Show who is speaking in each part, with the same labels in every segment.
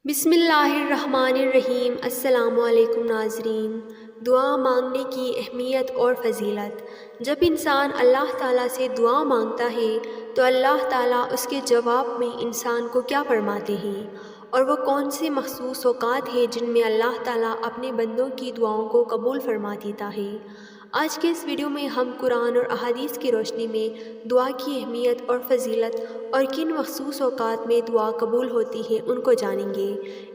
Speaker 1: بسم اللہ الرحمن الرحیم۔ السلام علیکم ناظرین۔ دعا مانگنے کی اہمیت اور فضیلت۔ جب انسان اللہ تعالیٰ سے دعا مانگتا ہے تو اللہ تعالیٰ اس کے جواب میں انسان کو کیا فرماتے ہیں، اور وہ کون سے مخصوص اوقات ہیں جن میں اللہ تعالیٰ اپنے بندوں کی دعاؤں کو قبول فرما دیتا ہے۔ آج کے اس ویڈیو میں ہم قرآن اور احادیث کی روشنی میں دعا کی اہمیت اور فضیلت اور کن مخصوص اوقات میں دعا قبول ہوتی ہے ان کو جانیں گے،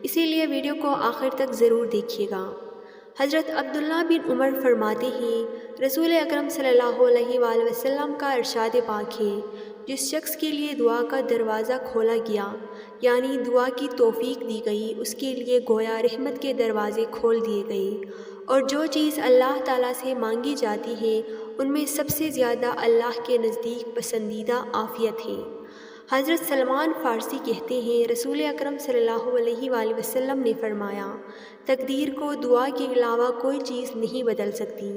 Speaker 1: اسی لیے ویڈیو کو آخر تک ضرور دیکھیے گا۔ حضرت عبداللہ بن عمر فرماتے ہیں، رسول اکرم صلی اللہ علیہ وآلہ وسلم کا ارشاد پاک ہے، جس شخص کے لیے دعا کا دروازہ کھولا گیا، یعنی دعا کی توفیق دی گئی، اس کے لیے گویا رحمت کے دروازے کھول دیے گئے، اور جو چیز اللہ تعالیٰ سے مانگی جاتی ہے ان میں سب سے زیادہ اللہ کے نزدیک پسندیدہ عافیت ہے۔ حضرت سلمان فارسی کہتے ہیں، رسول اکرم صلی اللہ علیہ وآلہ وسلم نے فرمایا، تقدیر کو دعا کے علاوہ کوئی چیز نہیں بدل سکتی،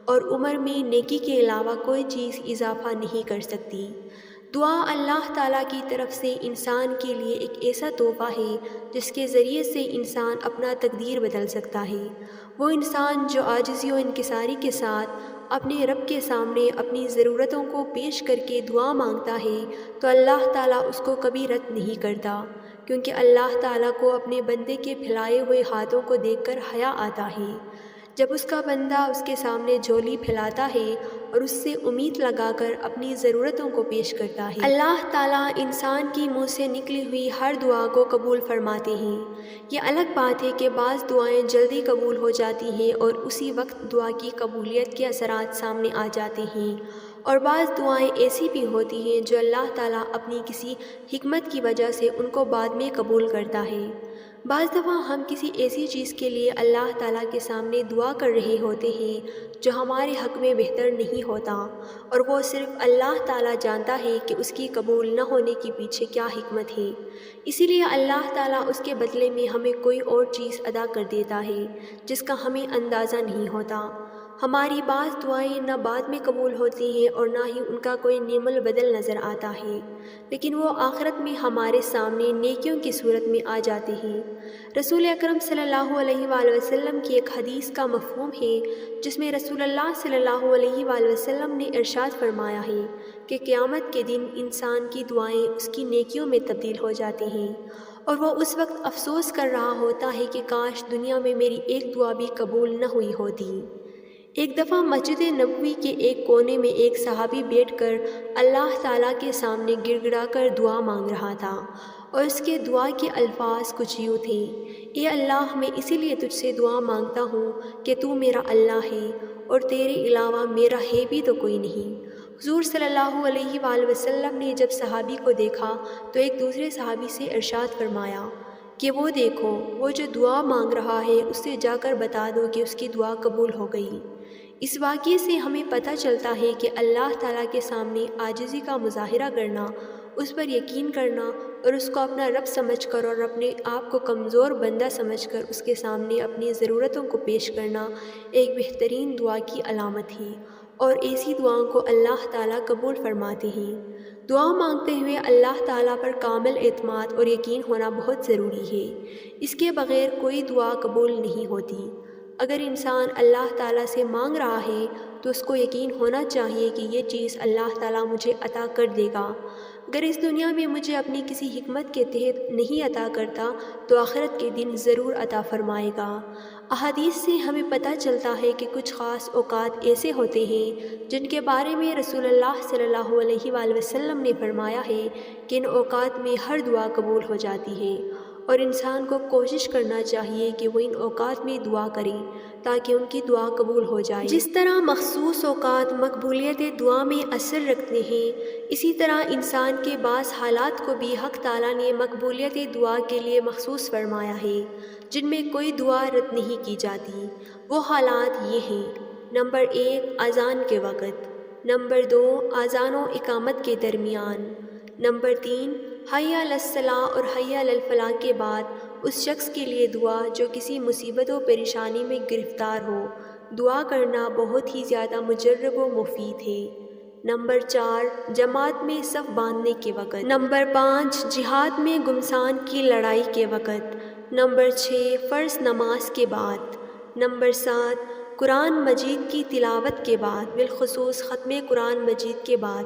Speaker 1: اور عمر میں نیکی کے علاوہ کوئی چیز اضافہ نہیں کر سکتی۔ دعا اللہ تعالیٰ کی طرف سے انسان کے لیے ایک ایسا تحفہ ہے جس کے ذریعے سے انسان اپنا تقدیر بدل سکتا ہے۔ وہ انسان جو عاجزی و انکساری کے ساتھ اپنے رب کے سامنے اپنی ضرورتوں کو پیش کر کے دعا مانگتا ہے تو اللہ تعالیٰ اس کو کبھی رد نہیں کرتا، کیونکہ اللہ تعالیٰ کو اپنے بندے کے پھیلائے ہوئے ہاتھوں کو دیکھ کر حیا آتا ہے۔ جب اس کا بندہ اس کے سامنے جھولی پھیلاتا ہے اور اس سے امید لگا کر اپنی ضرورتوں کو پیش کرتا ہے، اللہ تعالیٰ انسان کی منہ سے نکلی ہوئی ہر دعا کو قبول فرماتے ہیں۔ یہ الگ بات ہے کہ بعض دعائیں جلدی قبول ہو جاتی ہیں اور اسی وقت دعا کی قبولیت کے اثرات سامنے آ جاتے ہیں، اور بعض دعائیں ایسی بھی ہوتی ہیں جو اللہ تعالیٰ اپنی کسی حکمت کی وجہ سے ان کو بعد میں قبول کرتا ہے۔ بعض دفعہ ہم کسی ایسی چیز کے لیے اللہ تعالیٰ کے سامنے دعا کر رہے ہوتے ہیں جو ہمارے حق میں بہتر نہیں ہوتا، اور وہ صرف اللہ تعالیٰ جانتا ہے کہ اس کی قبول نہ ہونے کے پیچھے کیا حکمت ہے، اسی لیے اللہ تعالیٰ اس کے بدلے میں ہمیں کوئی اور چیز عطا کر دیتا ہے جس کا ہمیں اندازہ نہیں ہوتا۔ ہماری بعض دعائیں نہ بعد میں قبول ہوتی ہیں اور نہ ہی ان کا کوئی نعم البدل نظر آتا ہے، لیکن وہ آخرت میں ہمارے سامنے نیکیوں کی صورت میں آ جاتے ہیں۔ رسول اکرم صلی اللہ علیہ وآلہ وسلم کی ایک حدیث کا مفہوم ہے جس میں رسول اللہ صلی اللہ علیہ وآلہ وسلم نے ارشاد فرمایا ہے کہ قیامت کے دن انسان کی دعائیں اس کی نیکیوں میں تبدیل ہو جاتی ہیں، اور وہ اس وقت افسوس کر رہا ہوتا ہے کہ کاش دنیا میں میری ایک دعا بھی قبول نہ ہوئی ہوتی۔ ایک دفعہ مسجد نبوی کے ایک کونے میں ایک صحابی بیٹھ کر اللہ تعالیٰ کے سامنے گڑ گڑا کر دعا مانگ رہا تھا، اور اس کے دعا کے الفاظ کچھ یوں تھے، اے اللہ، میں اسی لیے تجھ سے دعا مانگتا ہوں کہ تو میرا اللہ ہے اور تیرے علاوہ میرا ہے بھی تو کوئی نہیں۔ حضور صلی اللہ علیہ وآلہ وسلم نے جب صحابی کو دیکھا تو ایک دوسرے صحابی سے ارشاد فرمایا کہ وہ دیکھو، وہ جو دعا مانگ رہا ہے اس سے جا کر بتا دو کہ اس کی دعا قبول ہو گئی۔ اس واقعے سے ہمیں پتہ چلتا ہے کہ اللہ تعالیٰ کے سامنے عاجزی کا مظاہرہ کرنا، اس پر یقین کرنا اور اس کو اپنا رب سمجھ کر اور اپنے آپ کو کمزور بندہ سمجھ کر اس کے سامنے اپنی ضرورتوں کو پیش کرنا ایک بہترین دعا کی علامت ہے، اور ایسی دعاؤں کو اللہ تعالیٰ قبول فرماتے ہیں۔ دعا مانگتے ہوئے اللہ تعالیٰ پر کامل اعتماد اور یقین ہونا بہت ضروری ہے، اس کے بغیر کوئی دعا قبول نہیں ہوتی۔ اگر انسان اللہ تعالیٰ سے مانگ رہا ہے تو اس کو یقین ہونا چاہیے کہ یہ چیز اللہ تعالیٰ مجھے عطا کر دے گا۔ اگر اس دنیا میں مجھے اپنی کسی حکمت کے تحت نہیں عطا کرتا تو آخرت کے دن ضرور عطا فرمائے گا۔ احادیث سے ہمیں پتہ چلتا ہے کہ کچھ خاص اوقات ایسے ہوتے ہیں جن کے بارے میں رسول اللہ صلی اللہ علیہ وآلہ وسلم نے فرمایا ہے کہ ان اوقات میں ہر دعا قبول ہو جاتی ہے، اور انسان کو کوشش کرنا چاہیے کہ وہ ان اوقات میں دعا کریں تاکہ ان کی دعا قبول ہو جائے۔ جس طرح مخصوص اوقات مقبولیت دعا میں اثر رکھتے ہیں، اسی طرح انسان کے بعض حالات کو بھی حق تعالیٰ نے مقبولیت دعا کے لیے مخصوص فرمایا ہے جن میں کوئی دعا رد نہیں کی جاتی۔ وہ حالات یہ ہیں: نمبر 1، اذان کے وقت، نمبر 2، اذان و اقامت کے درمیان، نمبر 3، حی علی الصلاۃ اور حی علی الفلاح کے بعد اس شخص کے لیے دعا جو کسی مصیبت و پریشانی میں گرفتار ہو۔ دعا کرنا بہت ہی زیادہ مجرب و مفید ہے۔ نمبر 4 جماعت میں صف باندھنے کے وقت۔ نمبر 5 جہاد میں گمسان کی لڑائی کے وقت۔ نمبر 6 فرض نماز کے بعد۔ نمبر 7 قرآن مجید کی تلاوت کے بعد، بالخصوص ختم قرآن مجید کے بعد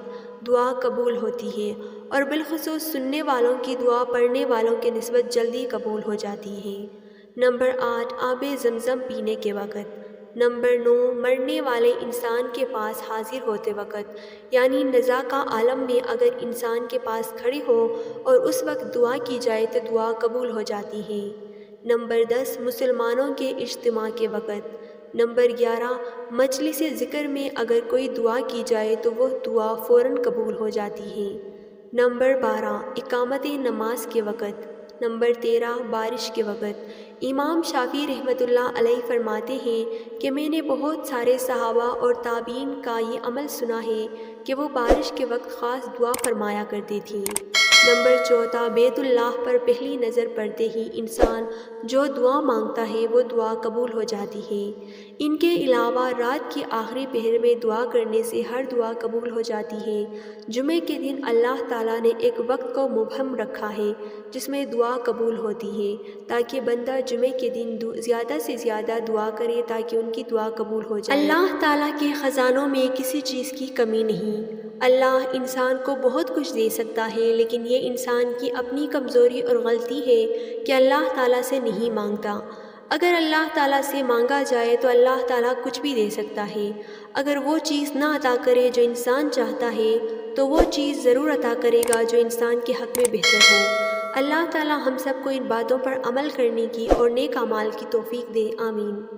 Speaker 1: دعا قبول ہوتی ہے، اور بالخصوص سننے والوں کی دعا پڑھنے والوں کے نسبت جلدی قبول ہو جاتی ہے۔ نمبر 8 آب زمزم پینے کے وقت۔ نمبر 9 مرنے والے انسان کے پاس حاضر ہوتے وقت، یعنی نزا کا عالم میں اگر انسان کے پاس کھڑی ہو اور اس وقت دعا کی جائے تو دعا قبول ہو جاتی ہے۔ نمبر 10 مسلمانوں کے اجتماع کے وقت۔ نمبر 11 مجلس ذکر میں اگر کوئی دعا کی جائے تو وہ دعا فوراً قبول ہو جاتی ہے۔ نمبر 12 اقامت نماز کے وقت۔ نمبر 13 بارش کے وقت۔ امام شافعی رحمۃ اللہ علیہ فرماتے ہیں کہ میں نے بہت سارے صحابہ اور تابعین کا یہ عمل سنا ہے کہ وہ بارش کے وقت خاص دعا فرمایا کرتے تھے۔ نمبر 14 بیت اللہ پر پہلی نظر پڑتے ہی انسان جو دعا مانگتا ہے وہ دعا قبول ہو جاتی ہے۔ ان کے علاوہ رات کی آخری پہر میں دعا کرنے سے ہر دعا قبول ہو جاتی ہے۔ جمعے کے دن اللہ تعالیٰ نے ایک وقت کو مبہم رکھا ہے جس میں دعا قبول ہوتی ہے، تاکہ بندہ جمعے کے دن زیادہ سے زیادہ دعا کرے تاکہ ان کی دعا قبول ہو جائے۔ اللہ تعالیٰ کے خزانوں میں کسی چیز کی کمی نہیں۔ اللہ انسان کو بہت کچھ دے سکتا ہے، لیکن یہ انسان کی اپنی کمزوری اور غلطی ہے کہ اللہ تعالیٰ سے نہیں مانگتا۔ اگر اللہ تعالیٰ سے مانگا جائے تو اللہ تعالیٰ کچھ بھی دے سکتا ہے۔ اگر وہ چیز نہ عطا کرے جو انسان چاہتا ہے تو وہ چیز ضرور عطا کرے گا جو انسان کے حق میں بہتر ہو۔ اللہ تعالیٰ ہم سب کو ان باتوں پر عمل کرنے کی اور نیک اعمال کی توفیق دے، آمین۔